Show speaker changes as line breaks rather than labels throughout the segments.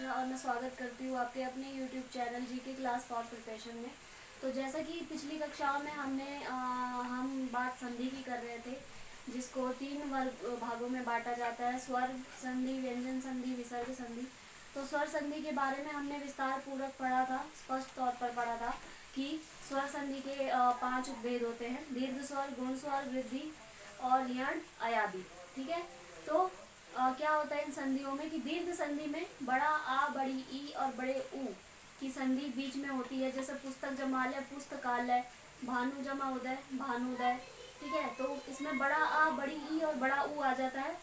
मिश्रा और मैं स्वागत करती हूँ आपके अपने YouTube channel GK class for preparation में। तो जैसा कि पिछली कक्षाओं में हम बात संधि की कर रहे थे, जिसको 3 वर्ग भागों में बांटा जाता है: स्वर संधि, व्यंजन संधि, विसर्ग संधि। तो स्वर संधि के बारे में हमने विस्तार पूर्वक पढ़ा था, स्पष्ट तौर पर पढ़ा था कि स्वर संधि के 5 उपभेद होते हैं: दीर्घ स्वर, गुण स्वर, वृद्धि और यण, अयादि। ठीक है। तो क्या होता है इन संधियों में कि दीर्घ संधि में बड़ा आ, बड़ी ई और बड़े ऊ की संधि बीच में होती है, जैसे पुस्तक जमालय, पुस्तकालय, भानु जमा उदय, भानुदय। ठीक है। तो इसमें बड़ा आ, बड़ी ई और बड़ा ऊ आ जाता है।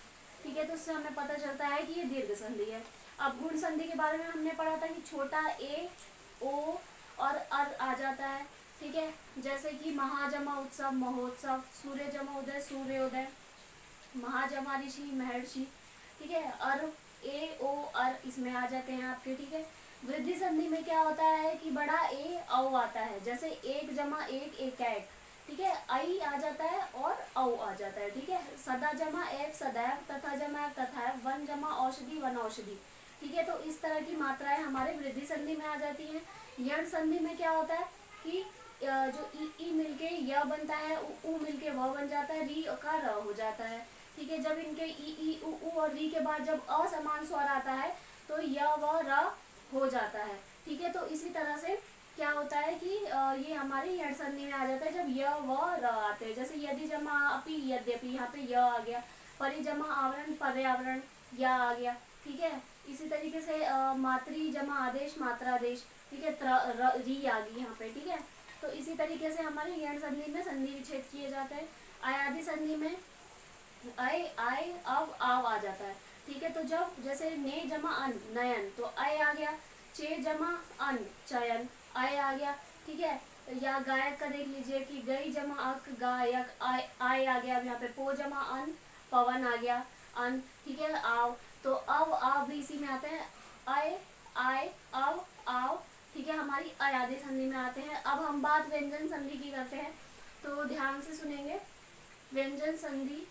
ठीक है। तो इससे हमें पता चलता है कि ये दीर्घ संधि है। अब गुण संधि के बारे में हमने पढ़ा था कि छोटा ए, ओ और अर आ जाता है। ठीक है। जैसे कि महाजमा उत्सव, महोत्सव, सूर्य जमा उदय, सूर्योदय, महाजमा ऋषि, महर्षि। ठीक है। अर, ए, ओ, अर इसमें आ जाते हैं आपके। ठीक है। वृद्धि संधि में क्या होता है कि बड़ा ए, औ आता है, जैसे एक जमा एक, एकाएक। ठीक है। आई आ जाता है और औ आ जाता है। ठीक है। सदा जमा एक, सदैव, तथा जमा एक, तथैव, वन जमा औषधि, वन औषधि। ठीक है। तो इस तरह की मात्राएं हमारे वृद्धि संधि में आ जाती हैं। यण संधि में क्या होता है कि जो ई मिलके य बनता है, उ मिलके व बन जाता है, री का र हो जाता है। ठीक है। जब इनके ई उ और री के बाद जब असमान स्वर आता है तो य व र हो जाता है। ठीक है। तो इसी तरह से क्या होता है कि ये हमारी यण संधि में आ जाता है जब य व र आते हैं। जैसे यदि जमा अपि, यद्यपि, यहाँ पे य आ गया। परि जमा आवरण, पर्यावरण, या आ गया। ठीक है। इसी तरीके से मातृ जमा आदेश, मात्रादेश। ठीक है। री आ गई यहाँ पे। ठीक है। तो इसी तरीके से हमारे यण संधि में संधि विच्छेद किए जाते हैं। अयादि संधि में अय, आय, अब, आव आ जाता है। ठीक है। तो जब जैसे ने जमा अन, नयन, तो अय आ गया। चे जमा अन, चयन, अय आ गया। ठीक है। या गायक का देख लीजिए कि गई जमा अक, गायक, आय, आय आ गया। अब यहाँ पे पो जमा अन, पवन आ गया, अन। ठीक है। आव, तो अब, आव भी इसी में आते हैं। अय, आय, अब, आव। ठीक है। हमारी अयादि संधि में आते हैं। अब हम बात व्यंजन संधि की करते हैं, तो ध्यान से सुनेंगे। व्यंजन संधि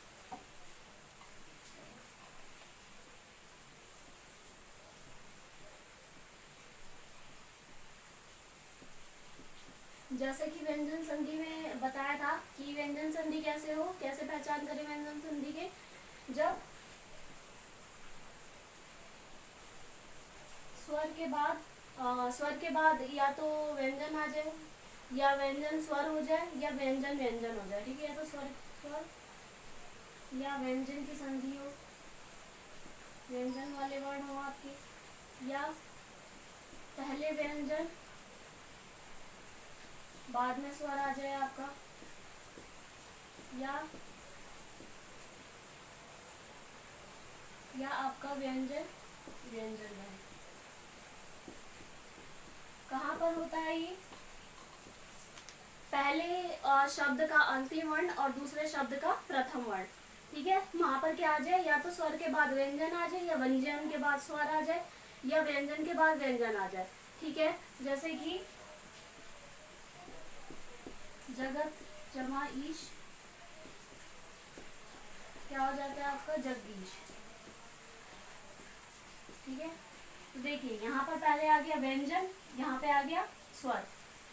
जैसे कि व्यंजन संधि में बताया था कि व्यंजन संधि कैसे हो, कैसे पहचान करें व्यंजन संधि के। जब स्वर के बाद या तो व्यंजन आ जाए, या व्यंजन स्वर हो जाए, या व्यंजन व्यंजन हो जाए। ठीक है। तो स्वर स्वर या व्यंजन की संधि हो, व्यंजन वाले वर्ण हो आपके, या पहले व्यंजन बाद में स्वर आ जाए आपका, या आपका व्यंजन व्यंजन है। कहाँ पर होता है ये? पहले शब्द का अंतिम वर्ण और दूसरे शब्द का प्रथम वर्ण। ठीक है। वहां पर क्या आ जाए, या तो स्वर के बाद व्यंजन आ जाए, या व्यंजन के बाद स्वर आ जाए, या व्यंजन के बाद व्यंजन आ जाए। ठीक है। जैसे कि जगत जमा ईश, क्या हो जाता है आपका? जगदीश। ठीक है। तो देखिए यहाँ पर पहले आ गया व्यंजन, यहाँ पे आ गया स्वर।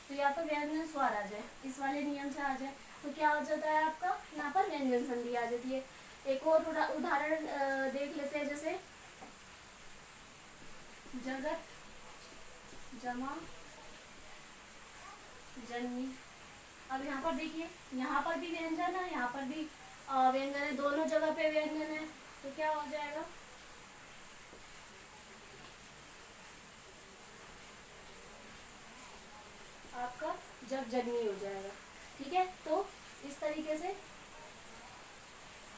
तो या तो व्यंजन स्वर आ जाए, इस वाले नियम से आ जाए, तो क्या हो जाता है आपका? यहाँ पर व्यंजन संधि आ जाती है। एक और उदाहरण देख लेते हैं। जैसे जगत जमा जन्नी। अब यहाँ पर देखिए, यहाँ पर भी व्यंजन है, यहाँ पर भी व्यंजन है, दोनों जगह पे व्यंजन है। तो क्या हो जाएगा? आपका जब जन्नी हो जाएगा। ठीक है। तो इस तरीके से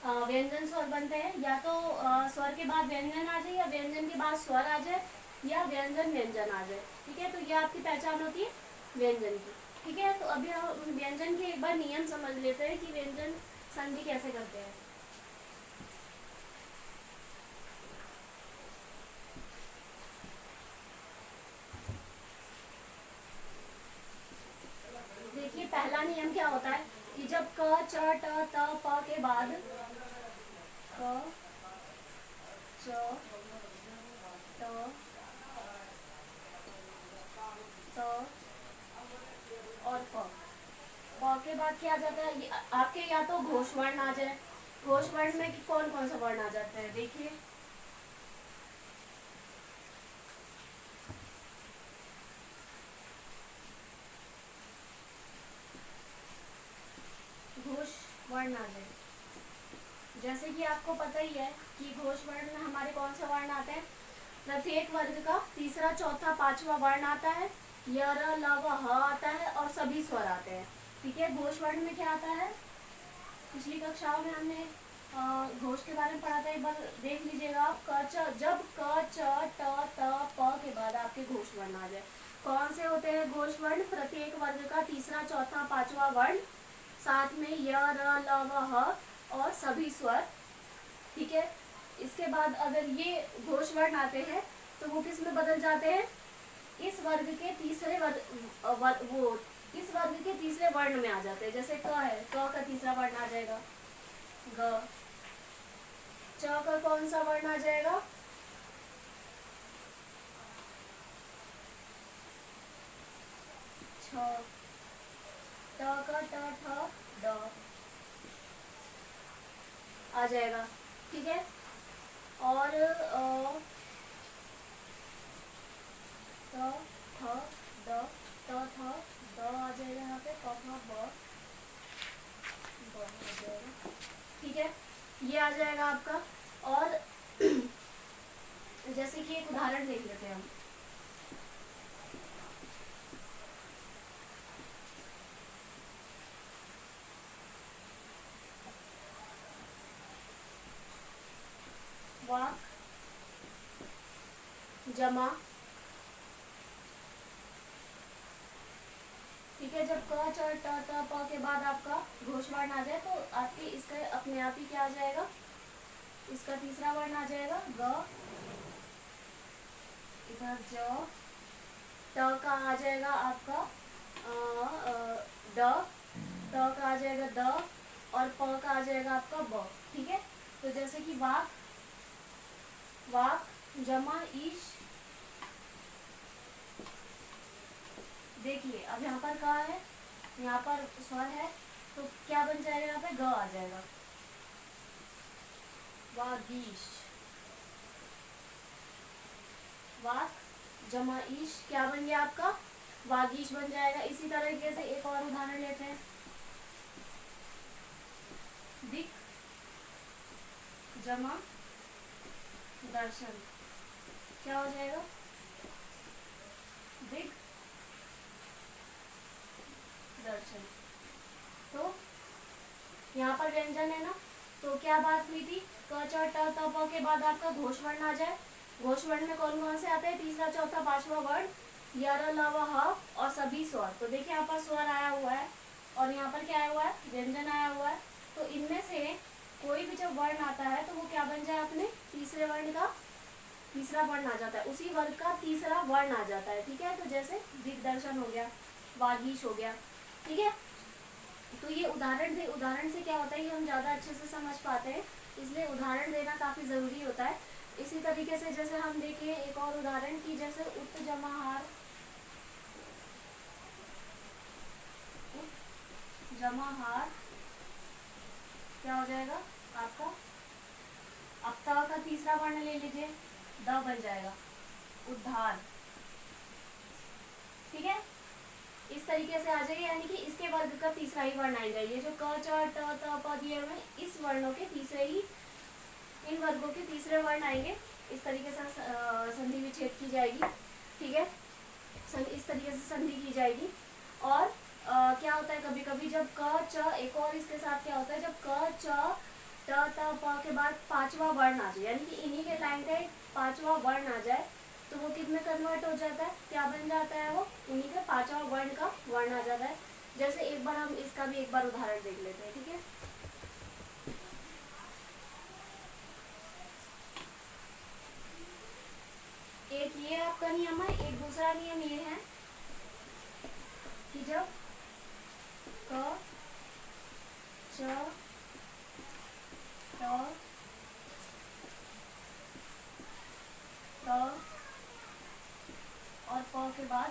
व्यंजन स्वर बनते हैं। या तो स्वर के बाद व्यंजन आ जाए, या व्यंजन के बाद स्वर आ जाए, या व्यंजन व्यंजन आ जाए। ठीक है। तो ये आपकी पहचान होती है व्यंजन की। ठीक है। तो अभी हम व्यंजन के एक बार नियम समझ लेते हैं कि व्यंजन संधि कैसे करते हैं। देखिए पहला नियम क्या होता है कि जब क, च, ट, त, प के बाद क, च, ट, बाद क्या आ जाता है, आपके या तो घोष वर्ण आ जाए। घोष वर्ण में कौन कौन सा वर्ण आ जाता है देखिए, घोष वर्ण आ जाए। जैसे कि आपको पता ही है कि घोष वर्ण में हमारे कौन से वर्ण आते हैं, प्रत्येक वर्ग का तीसरा चौथा पांचवा वर्ण आता है, य र ल व ह आता है और सभी स्वर आते हैं। ठीक है, घोष वर्ण में क्या आता है, पिछली कक्षाओं में हमने घोष के बारे में पढ़ा था, एक बार देख लीजिएगा आप। क च, जब क च ट त प के बाद आपके घोष वर्ण आ जाए। कौन से होते हैं घोष वर्ण, प्रत्येक वर्ग का तीसरा चौथा पांचवा वर्ण, साथ में य र ल व ह और सभी स्वर। ठीक है, इसके बाद अगर ये घोष वर्ण आते हैं तो वो किस में बदल जाते हैं, इस वर्ग के तीसरे इस वर्ग के तीसरे वर्ण में आ जाते हैं। जैसे क है, क का तीसरा वर्ण आ जाएगा ग। च का कौन सा वर्ण आ जाएगा, छ। ट का ट ठ ड आ जाएगा। ठीक है, और त थ द, त थ द आ जाएगा यहाँ पे, प फ ब आ जाएगा। ठीक है, ये आ जाएगा आपका। और जैसे कि एक उदाहरण देख लेते हैं हम। वाक जमा, ठीक है, जब क च ट त प के बाद आपका घोष वर्ण आ जाए तो आपके इसका अपने आप ही क्या आ जाएगा, इसका तीसरा वर्ण आ जाएगा ग। इधर ज, ट का आ जाएगा आपका ड, ट का आ जाएगा द और प का आ जाएगा आपका ब। ठीक है, तो जैसे कि वाक, वाक जमा ईश, देखिए अब यहाँ पर का है, यहाँ पर स्वर है तो क्या बन जाएगा, यहाँ पे ग आ जाएगा, वागीश। वाक जमा ईश क्या बन गया आपका, वागीश बन जाएगा। इसी तरीके से एक और उदाहरण लेते हैं। दिक जमा दर्शन क्या हो जाएगा, दिग दर्शन। तो यहाँ पर व्यंजन है ना, तो क्या बात हुई थी, क च ट त प के बाद आपका घोष वर्ण आ जाए। घोष वर्ण में कौन कौन से आते हैं, तीसरा चौथा पांचवा वर्ण, य र ल व ह और सभी स्वर। तो देखिए यहाँ पर स्वर आया हुआ है और यहाँ पर क्या आया हुआ है, व्यंजन आया हुआ है। तो इनमें से कोई भी जब वर्ण आता है तो वो क्या बन जाए, अपने तीसरे वर्ण का तीसरा वर्ण आ जाता है, उसी वर्ग का तीसरा वर्ण आ जाता है। ठीक है, तो जैसे दिग्दर्शन हो गया, वागीश हो गया। ठीक है, तो ये उदाहरण से क्या होता है, ये हम ज़्यादा अच्छे से समझ पाते हैं, इसलिए उदाहरण देना काफ़ी ज़रूरी होता है। इसी तरीके से जैसे हम देखें एक और उदाहरण की, जैसे उत जमा हार, उत जमा हार क्या हो जाएगा आपका, अब त का तीसरा वर्ण ले लीजिए, द बन जाएगा, उद्धार। ठीक है, इस तरीके से आ जाएगी, यानी कि इसके वर्ग का तीसरा ही वर्ण आएगा। ये जो क च ट त प दिए हुए इस वर्णों के तीसरे ही, इन वर्गों के तीसरे वर्ण आएंगे। इस तरीके से संधि विच्छेद की जाएगी। ठीक है, इस तरीके से संधि की जाएगी। और क्या होता है, कभी कभी जब क च, एक और इसके साथ क्या होता है, जब क च ट त प के बाद पांचवा वर्ण आ जाए, यानी कि इन्हीं के लाइन का एक पांचवा वर्ण आ जाए, तो वो किस में कन्वर्ट हो जाता है, क्या बन जाता है, वो उन्हीं का पांचवा वर्ण का वर्ण आ जाता है। जैसे एक बार हम इसका भी एक बार उदाहरण देख लेते हैं। ठीक है, एक ये आपका नियम है, एक दूसरा नियम ये है कि जब क च ट त और प के बाद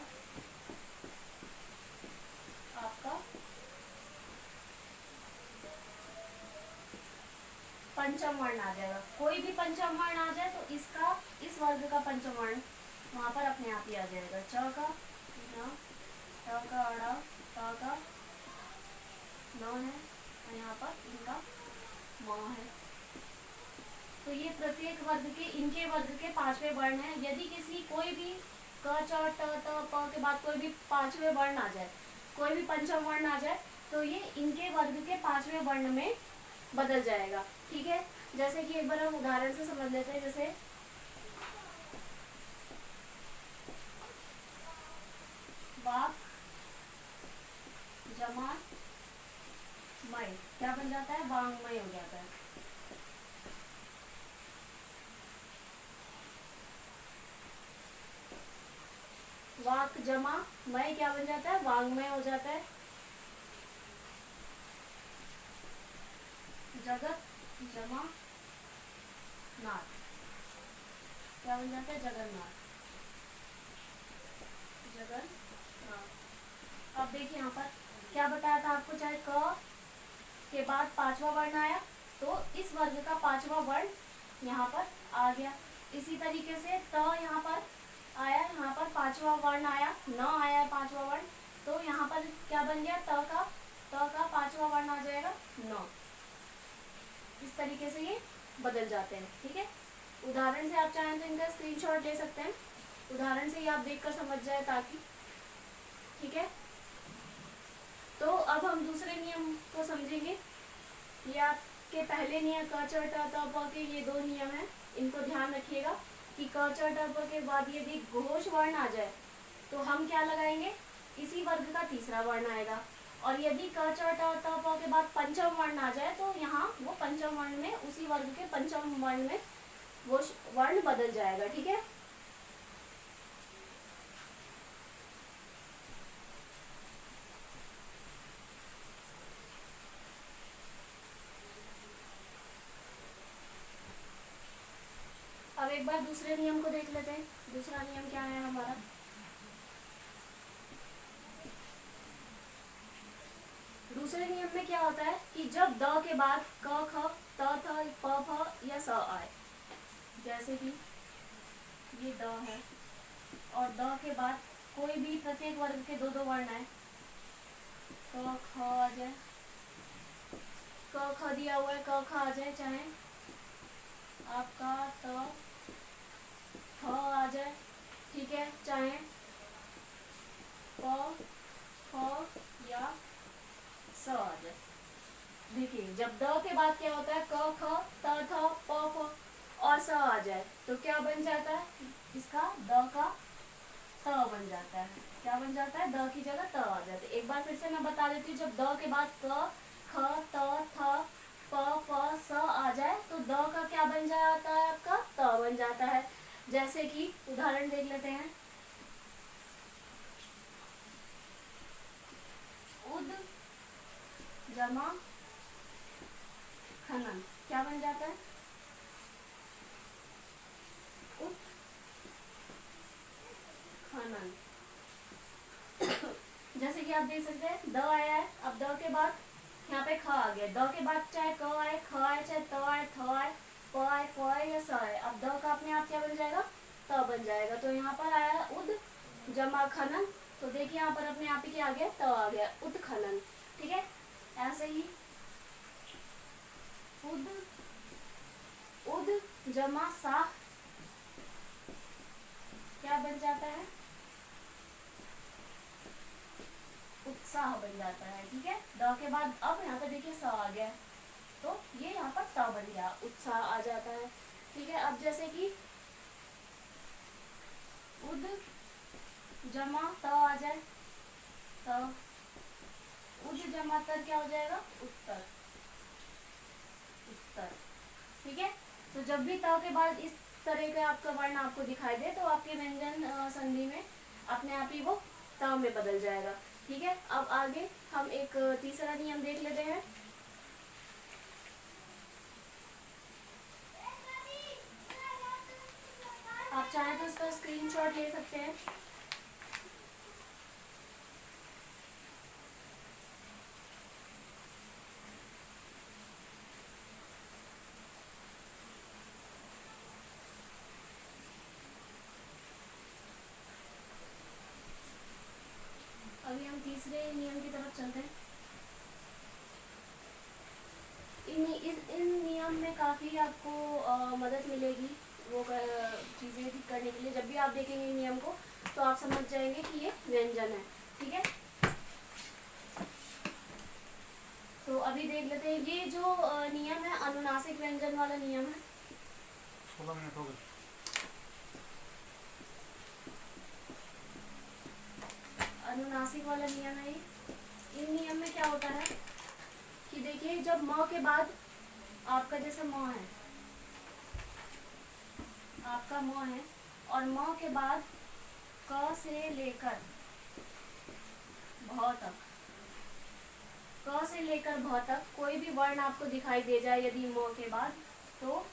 आपका पंचम वर्ण आ जाएगा। कोई भी पंचम वर्ण आ जाए तो इसका, इस वर्ग का पंचम वर्ण वहां पर अपने आप ही आ जाएगा। च का न, ट का अड़ा, ता का न है, और यहाँ पर इनका म है। तो ये प्रत्येक वर्ग के, इनके वर्ग के पांचवें वर्ण है। यदि किसी कोई भी क च ट त प के बाद कोई भी पांचवें वर्ण आ जाए, कोई भी पंचम वर्ण आ जाए, तो ये इनके वर्ग के पांचवें वर्ण में बदल जाएगा। ठीक है, जैसे कि एक बार हम उदाहरण से समझ लेते हैं। जैसे वाक जमा मय क्या बन जाता है? वांग्मय हो जाता है। वाक जमा मय क्या बन जाता है? वांग्मय हो जाता है। जगत जमा नाथ क्या बन जाता है? जगन्नाथ, जगन्नाथ। अब देखिए यहाँ पर क्या बताया था आपको, चाहे क के बाद पांचवा वर्ण आया तो इस वर्ग का पांचवा वर्ण यहाँ पर आ गया। इसी तरीके से त यहाँ पर आया, यहाँ पर पांचवा वर्ण आया, न आया पांचवा वर्ण, तो यहाँ पर क्या बन गया? त का पांचवा वर्ण आ जाएगा न। इस तरीके से ये बदल जाते हैं। ठीक है, उदाहरण से आप चाहें तो इनका स्क्रीनशॉट ले सकते हैं, उदाहरण से ही आप देखकर समझ जाए ताकि। ठीक है, तो अब हम दूसरे नियम को समझेंगे। ये आपके पहले नियम क च ट त प के ये दो नियम हैं, इनको ध्यान रखिएगा कि क च ट प के बाद यदि घोष वर्ण आ जाए तो हम क्या लगाएंगे? इसी वर्ग का तीसरा वर्ण आएगा। और यदि क च ट त प के बाद पंचम वर्ण आ जाए तो यहाँ वो पंचम वर्ण में, उसी वर्ग के पंचम वर्ण में वो वर्ण बदल जाएगा। ठीक है, अब एक बार दूसरे नियम को देख लेते हैं। दूसरा नियम क्या है हमारा? दूसरे नियम में क्या होता है कि जब द के बाद क ख त थ प फ या स आए, जैसे कि ये द है और द के बाद कोई भी प्रत्येक वर्ग के दो दो वर्ण आए, क ख आ जाए, क ख दिया हुआ है, क ख आ जाए, चाहे आपका त थ आ जाए। ठीक है, चाहे प फ या स आ जाए। देखिए जब द के बाद क्या होता है? क ख त थ प फ और स आ जाए तो क्या बन जाता है? इसका द का त बन जाता है। क्या बन जाता है? द की जगह त आ जाता है। एक बार फिर से मैं बता देती हूँ, जब द के बाद क ख त थ प फ स आ जाए तो द का क्या बन जाता है? आपका त बन जाता है। जैसे कि उदाहरण देख लेते हैं। उद जमा खनन क्या बन जाता है? उत्खनन। जैसे कि आप देख सकते हैं द आया है, अब द के बाद यहाँ पे ख आ गया, द के बाद चाहे क आए, ख आए, चाहे त आए, थ आए, प आए, फ आए या स आए, अब द का अपने आप क्या बन जाएगा? त बन जाएगा। तो यहाँ पर आया उद जमा खनन, तो देखिए यहाँ पर अपने आप ही क्या आ गया? त आ गया, उत्खनन। ठीक है, ऐसे ही उद जमा साह क्या बन जाता है? उत्साह बन जाता है। ठीक है, द के बाद अब यहाँ पे देखिए स आ गया, तो ये यहाँ पर त बन गया, उत्साह आ जाता है। ठीक है, अब जैसे कि उद जमा त आ जाए, त उद जमा तर क्या हो जाएगा? उत्तर, उत्तर। ठीक है, तो जब भी त के बाद इस तरह का आपका वर्ण आपको दिखाई दे तो आपके व्यंजन संधि में अपने आप ही वो त में बदल जाएगा। ठीक है, अब आगे हम एक तीसरा नियम देख लेते हैं। आप चाहें तो इसका स्क्रीनशॉट ले सकते हैं। चलते हैं। इन नियम में काफ़ी आपको मदद मिलेगी वो चीज़ें ठीक करने के लिए। जब भी आप देखेंगे इन नियम को तो आप समझ जाएंगे कि ये व्यंजन है। ठीक है, तो अभी देख लेते हैं। ये जो नियम है अनुनासिक व्यंजन वाला नियम है।
16 मिनट हो गए।
अनुनासिक वाला नियम है ये। इन नियम में क्या होता है कि देखिए, जब म के बाद आपका जैसे म है, आपका म है और म के बाद क से लेकर भ तक, क से लेकर भ तक कोई भी वर्ण आपको दिखाई दे जाए यदि म के बाद, तो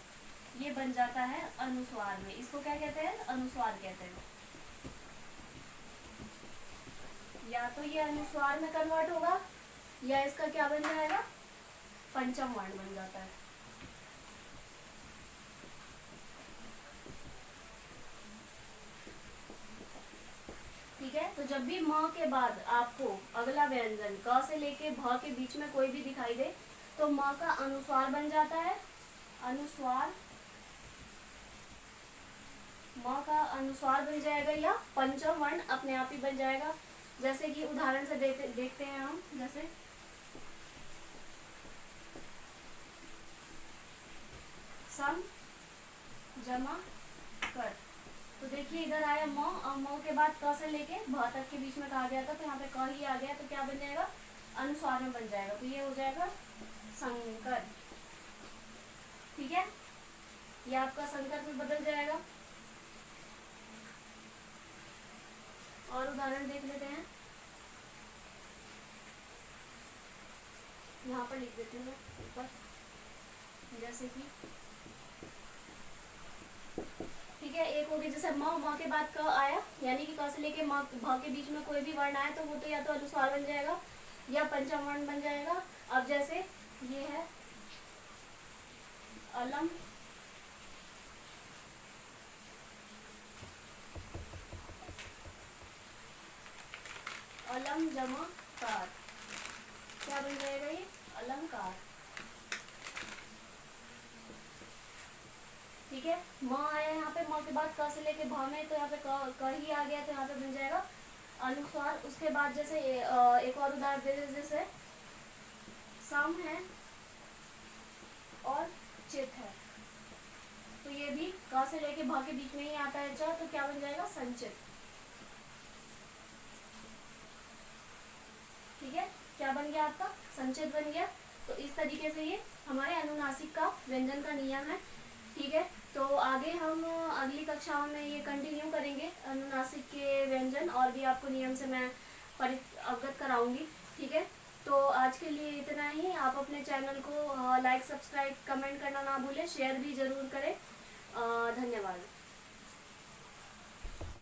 ये बन जाता है अनुस्वार में। इसको क्या कहते हैं? अनुस्वार कहते हैं। या तो ये अनुस्वार में कन्वर्ट होगा या इसका क्या बन जाएगा? पंचम वर्ण बन जाता है। ठीक है, तो जब भी म के बाद आपको अगला व्यंजन क से लेके भ के बीच में कोई भी दिखाई दे तो म का अनुस्वार बन जाता है। अनुस्वार, म का अनुस्वार बन जाएगा या पंचम वर्ण अपने आप ही बन जाएगा। जैसे कि उदाहरण से देखते हैं हम, जैसे सम जमा कर। तो देखिए इधर आया म और म के बाद क से लेके भ तक के बीच में कहा गया था, तो यहाँ पे क ही आ गया तो क्या बन जाएगा? अनुस्वार में बन जाएगा। तो ये हो जाएगा संकर। ठीक है, ये आपका संकर में बदल जाएगा। और उदाहरण देख लेते हैं। यहाँ पर लिख देती हूँ ऊपर, जैसे कि ठीक है, एक हो गया जैसे म के बाद क आया, यानी कि क से लेके म भ के बीच में कोई भी वर्ण आया तो वो तो या तो अनुस्वार बन जाएगा या पंचम वर्ण बन जाएगा। अब जैसे ये है अलम, अलम जमा कार, क्या बन जाएगा? ये अलंकार। ठीक है, म आया यहाँ पे, म के बाद क से लेके भ में, तो यहाँ पे क ही आ गया तो यहाँ पे बन जाएगा अनुस्वार। उसके बाद जैसे एक और उदाहरण दे, जैसे सम है और चित है, तो ये भी क से लेके भ के बीच में ही आता है च, तो क्या बन जाएगा? संचित। ठीक है, क्या बन गया? आपका संचित बन गया। तो इस तरीके से ये हमारे अनुनासिक का व्यंजन का नियम है। ठीक है, तो आगे हम अगली कक्षाओं में ये कंटिन्यू करेंगे अनुनासिक के व्यंजन, और भी आपको नियम से मैं अवगत कराऊंगी। ठीक है, तो आज के लिए इतना ही। आप अपने चैनल को लाइक, सब्सक्राइब, कमेंट करना ना भूलें, शेयर भी जरूर करें। धन्यवाद।